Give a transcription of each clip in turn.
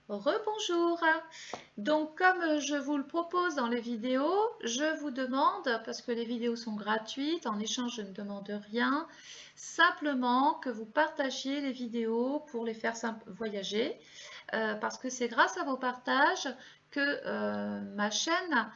Rebonjour. Donc, comme je vous le propose dans les vidéos, je vous demande, parce que les vidéos sont gratuites, en échange je ne demande rien, simplement que vous partagiez les vidéos pour les faire voyager, parce que c'est grâce à vos partages que ma chaîne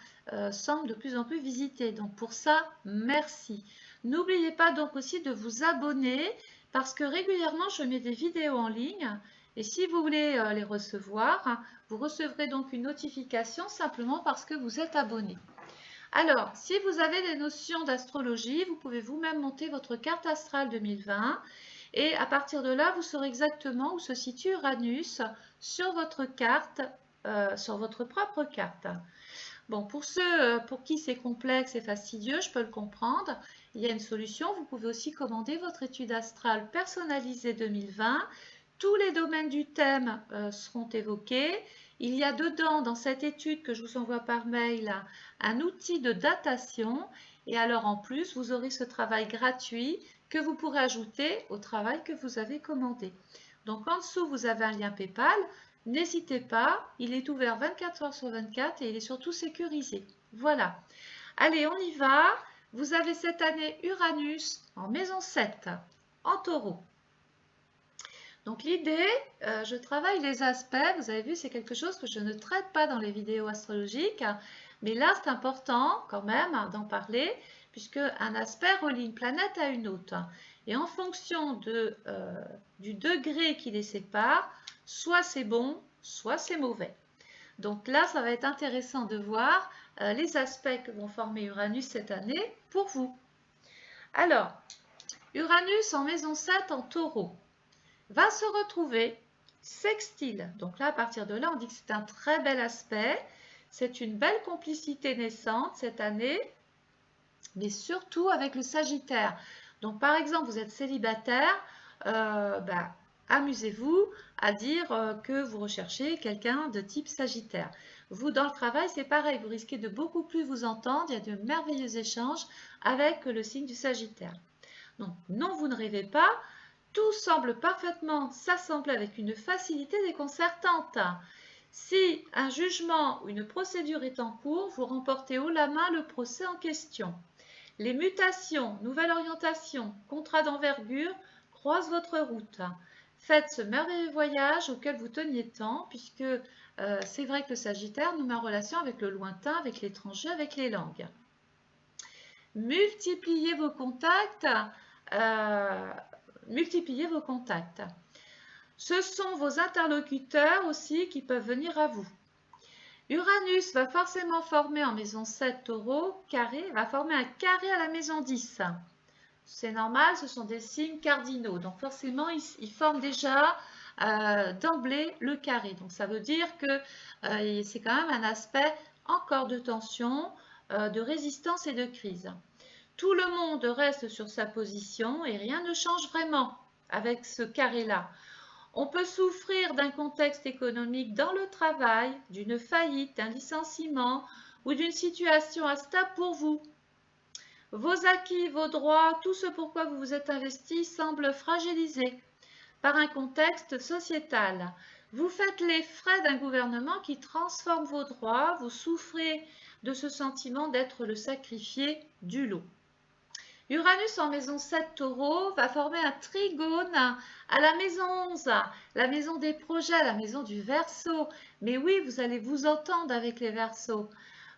semble de plus en plus visitée. Donc pour ça, merci. N'oubliez pas donc aussi de vous abonner, parce que régulièrement je mets des vidéos en ligne. Et si vous voulez les recevoir, vous recevrez donc une notification simplement parce que vous êtes abonné. Alors, si vous avez des notions d'astrologie, vous pouvez vous-même monter votre carte astrale 2020 et à partir de là, vous saurez exactement où se situe Uranus sur votre carte, sur votre propre carte. Bon, pour ceux pour qui c'est complexe et fastidieux, je peux le comprendre. Il y a une solution. Vous pouvez aussi commander votre étude astrale personnalisée 2020. Tous les domaines du thème seront évoqués. Il y a dedans, dans cette étude que je vous envoie par mail, un outil de datation. Et alors en plus, vous aurez ce travail gratuit que vous pourrez ajouter au travail que vous avez commandé. Donc en dessous, vous avez un lien PayPal. N'hésitez pas, il est ouvert 24 heures sur 24 et il est surtout sécurisé. Voilà. Allez, on y va. Vous avez cette année Uranus en maison 7, en taureau. Donc l'idée, je travaille les aspects, vous avez vu, c'est quelque chose que je ne traite pas dans les vidéos astrologiques, mais là c'est important quand même d'en parler, puisque un aspect relie une planète à une autre. Et en fonction du degré qui les sépare, soit c'est bon, soit c'est mauvais. Donc là, ça va être intéressant de voir les aspects que vont former Uranus cette année pour vous. Alors, Uranus en maison 7 en taureau va se retrouver sextile. Donc là, à partir de là, on dit que c'est un très bel aspect. C'est une belle complicité naissante cette année, mais surtout avec le Sagittaire. Donc par exemple, vous êtes célibataire, amusez-vous à dire que vous recherchez quelqu'un de type Sagittaire. Vous, dans le travail, c'est pareil, vous risquez de beaucoup plus vous entendre, il y a de merveilleux échanges avec le signe du Sagittaire. Donc non, vous ne rêvez pas, tout semble parfaitement s'assembler avec une facilité déconcertante. Si un jugement ou une procédure est en cours, vous remportez haut la main le procès en question. Les mutations, nouvelles orientations, contrats d'envergure croisent votre route. Faites ce merveilleux voyage auquel vous teniez tant, puisque c'est vrai que le Sagittaire nous met en relation avec le lointain, avec l'étranger, avec les langues. Multipliez vos contacts. euh, Multipliez vos contacts. Ce sont vos interlocuteurs aussi qui peuvent venir à vous. Uranus va forcément former en maison 7 taureau, carré, va former un carré à la maison 10. C'est normal, ce sont des signes cardinaux. Donc forcément, ils forment déjà d'emblée le carré. Donc ça veut dire que c'est quand même un aspect encore de tension, de résistance et de crise. Tout le monde reste sur sa position et rien ne change vraiment avec ce carré-là. On peut souffrir d'un contexte économique dans le travail, d'une faillite, d'un licenciement ou d'une situation instable pour vous. Vos acquis, vos droits, tout ce pourquoi vous vous êtes investi semble fragilisé par un contexte sociétal. Vous faites les frais d'un gouvernement qui transforme vos droits, vous souffrez de ce sentiment d'être le sacrifié du lot. Uranus en maison 7 taureau va former un trigone à la maison 11, la maison des projets, la maison du Verseau. Mais oui, vous allez vous entendre avec les Verseaux.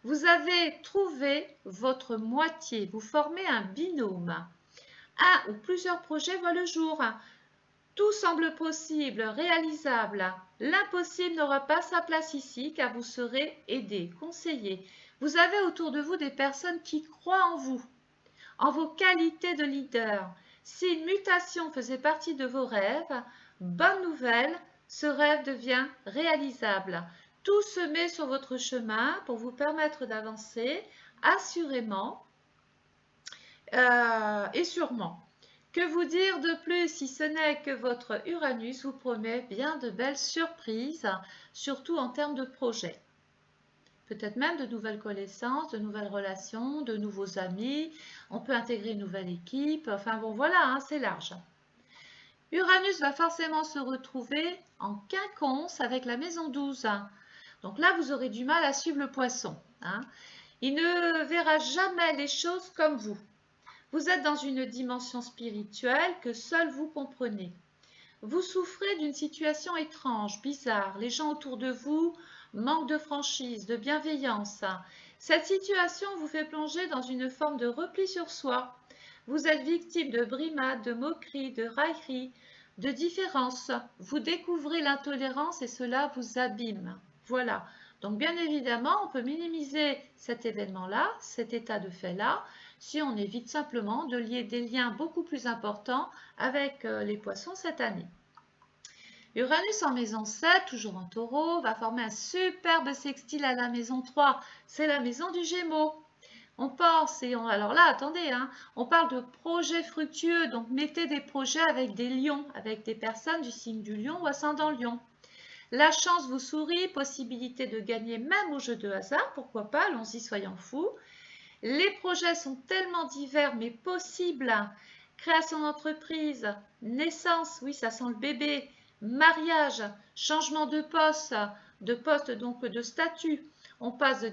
Vous avez trouvé votre moitié, vous formez un binôme. Un ou plusieurs projets voient le jour. Tout semble possible, réalisable. L'impossible n'aura pas sa place ici car vous serez aidé, conseillé. Vous avez autour de vous des personnes qui croient en vous, en vos qualités de leader. Si une mutation faisait partie de vos rêves, bonne nouvelle, ce rêve devient réalisable. Tout se met sur votre chemin pour vous permettre d'avancer assurément et sûrement. Que vous dire de plus si ce n'est que votre Uranus vous promet bien de belles surprises, surtout en termes de projets. Peut-être même de nouvelles connaissances, de nouvelles relations, de nouveaux amis. On peut intégrer une nouvelle équipe. Enfin bon, voilà, hein, c'est large. Uranus va forcément se retrouver en quinconce avec la maison 12. Donc là, vous aurez du mal à suivre le poisson, hein. Il ne verra jamais les choses comme vous. Vous êtes dans une dimension spirituelle que seul vous comprenez. Vous souffrez d'une situation étrange, bizarre. Les gens autour de vous manquent de franchise, de bienveillance. Cette situation vous fait plonger dans une forme de repli sur soi. Vous êtes victime de brimades, de moqueries, de railleries, de différences. Vous découvrez l'intolérance et cela vous abîme. Voilà. Donc bien évidemment, on peut minimiser cet événement-là, cet état de fait-là, si on évite simplement de lier des liens beaucoup plus importants avec les poissons cette année. Uranus en maison 7, toujours en taureau, va former un superbe sextile à la maison 3. C'est la maison du Gémeaux. On pense, alors là, attendez, hein, on parle de projets fructueux, donc mettez des projets avec des lions, avec des personnes du signe du lion ou ascendant lion. La chance vous sourit, possibilité de gagner même au jeu de hasard, pourquoi pas, allons-y, soyons fous. Les projets sont tellement divers mais possibles. Création d'entreprise, naissance, oui, ça sent le bébé, mariage, changement de poste donc de statut. On passe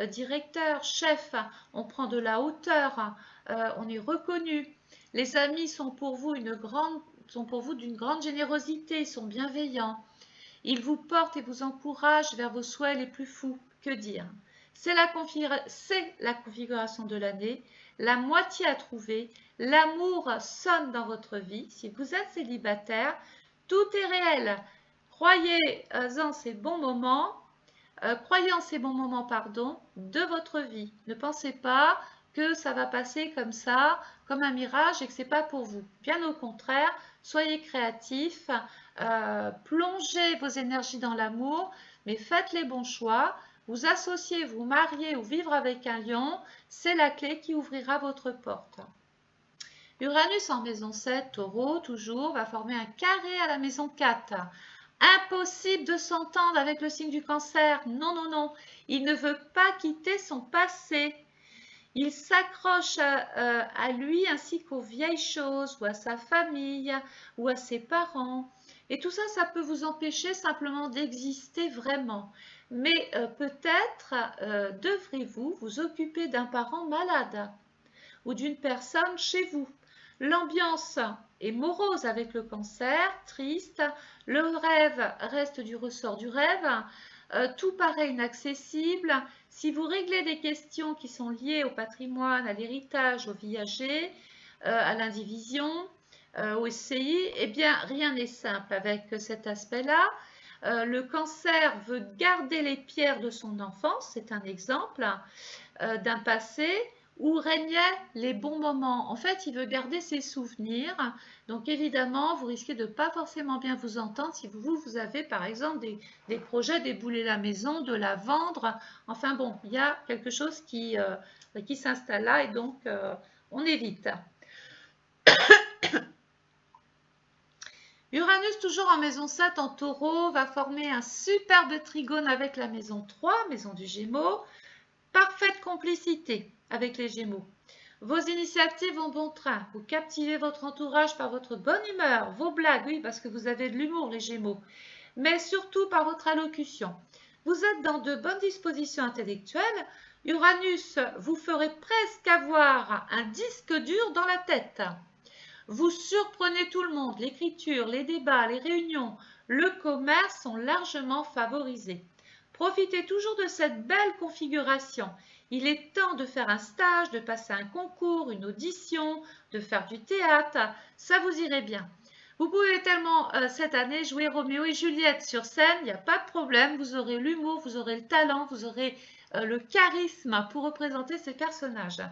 directeur, chef, on prend de la hauteur, on est reconnu. Les amis sont pour vous d'une grande générosité, ils sont bienveillants. Ils vous portent et vous encouragent vers vos souhaits les plus fous. Que dire? C'est la configuration de l'année, la moitié à trouver. L'amour sonne dans votre vie. Si vous êtes célibataire, tout est réel. Croyez en ces bons moments, de votre vie. Ne pensez pas que ça va passer comme ça, comme un mirage et que ce n'est pas pour vous. Bien au contraire, soyez créatifs, plongez vos énergies dans l'amour, mais faites les bons choix. Vous associer, vous marier ou vivre avec un lion, c'est la clé qui ouvrira votre porte. Uranus en maison 7, taureau, toujours, va former un carré à la maison 4. Impossible de s'entendre avec le signe du cancer. Non, non, non. Il ne veut pas quitter son passé. Il s'accroche à lui ainsi qu'aux vieilles choses, ou à sa famille, ou à ses parents. Et tout ça, ça peut vous empêcher simplement d'exister vraiment. Mais peut-être devrez-vous vous occuper d'un parent malade ou d'une personne chez vous. L'ambiance est morose avec le cancer, triste. Le rêve reste du ressort du rêve. Tout paraît inaccessible. Si vous réglez des questions qui sont liées au patrimoine, à l'héritage, au viager, à l'indivision, au SCI, eh bien, rien n'est simple avec cet aspect-là. Le cancer veut garder les pierres de son enfance, c'est un exemple d'un passé où régnaient les bons moments. En fait, il veut garder ses souvenirs. Donc évidemment, vous risquez de ne pas forcément bien vous entendre si vous avez par exemple des projets d'ébouler la maison, de la vendre. Enfin bon, il y a quelque chose qui s'installe là et donc on évite. Uranus, toujours en maison 7 en taureau, va former un superbe trigone avec la maison 3, maison du Gémeaux. Parfaite complicité avec les Gémeaux. Vos initiatives vont bon train. Vous captivez votre entourage par votre bonne humeur, vos blagues, oui, parce que vous avez de l'humour, les Gémeaux, mais surtout par votre allocution. Vous êtes dans de bonnes dispositions intellectuelles. Uranus vous ferait presque avoir un disque dur dans la tête. Vous surprenez tout le monde. L'écriture, les débats, les réunions, le commerce sont largement favorisés. Profitez toujours de cette belle configuration. Il est temps de faire un stage, de passer un concours, une audition, de faire du théâtre. Ça vous irait bien. Vous pouvez tellement cette année jouer Roméo et Juliette sur scène, il n'y a pas de problème. Vous aurez l'humour, vous aurez le talent, vous aurez le charisme pour représenter ces personnages.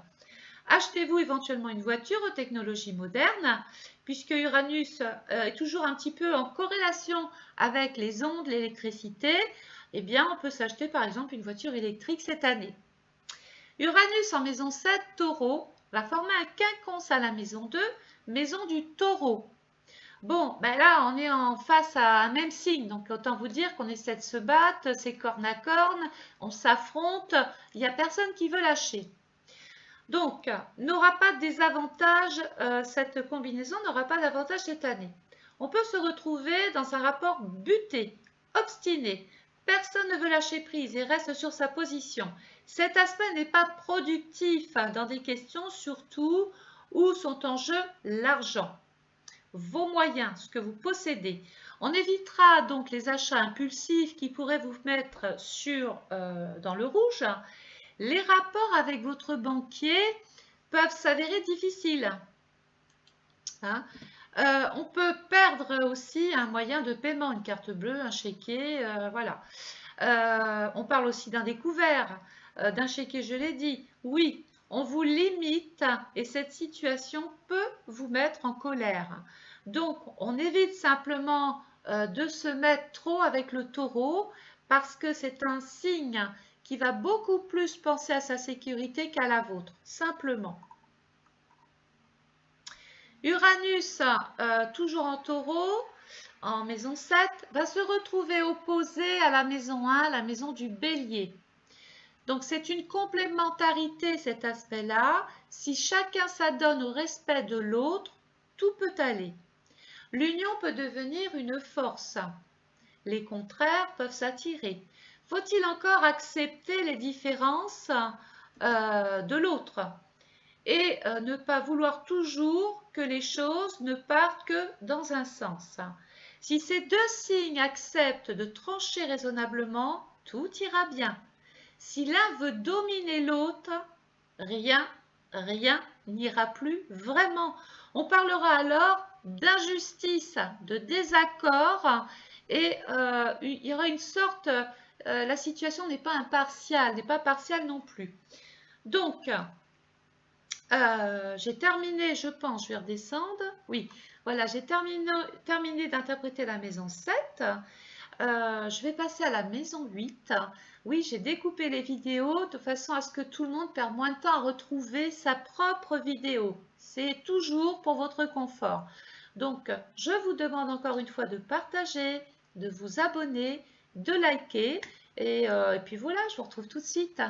Achetez-vous éventuellement une voiture aux technologies modernes, puisque Uranus est toujours un petit peu en corrélation avec les ondes, l'électricité. Eh bien, on peut s'acheter par exemple une voiture électrique cette année. Uranus en maison 7, taureau, va former un quinconce à la maison 2, maison du taureau. Bon, ben là, on est en face à un même signe, donc autant vous dire qu'on essaie de se battre, c'est corne à corne, on s'affronte, il n'y a personne qui veut lâcher. Donc, n'aura pas de désavantage, cette combinaison n'aura pas d'avantage cette année. On peut se retrouver dans un rapport buté, obstiné. Personne ne veut lâcher prise et reste sur sa position. Cet aspect n'est pas productif dans des questions surtout où sont en jeu l'argent, vos moyens, ce que vous possédez. On évitera donc les achats impulsifs qui pourraient vous mettre dans le rouge. Les rapports avec votre banquier peuvent s'avérer difficiles. Hein. On peut perdre aussi un moyen de paiement, une carte bleue, un chéquier, voilà. On parle aussi d'un découvert, d'un chéquier, je l'ai dit. Oui, on vous limite et cette situation peut vous mettre en colère. Donc, on évite simplement de se mettre trop avec le taureau parce que c'est un signe qui va beaucoup plus penser à sa sécurité qu'à la vôtre, simplement. Uranus, toujours en taureau, en maison 7, va se retrouver opposé à la maison 1, la maison du bélier. Donc c'est une complémentarité cet aspect-là. Si chacun s'adonne au respect de l'autre, tout peut aller. L'union peut devenir une force. Les contraires peuvent s'attirer. Faut-il encore accepter les différences de l'autre et ne pas vouloir toujours que les choses ne partent que dans un sens. Si ces deux signes acceptent de trancher raisonnablement, tout ira bien. Si l'un veut dominer l'autre, rien n'ira plus vraiment. On parlera alors d'injustice, de désaccord et il y aura une sorte, la situation n'est pas impartiale, n'est pas partielle non plus. Donc, j'ai terminé, je pense, je vais redescendre. Oui, voilà, j'ai terminé d'interpréter la maison 7. Je vais passer à la maison 8. Oui, j'ai découpé les vidéos de façon à ce que tout le monde perde moins de temps à retrouver sa propre vidéo. C'est toujours pour votre confort. Donc, je vous demande encore une fois de partager, de vous abonner, de liker. Et puis voilà, je vous retrouve tout de suite.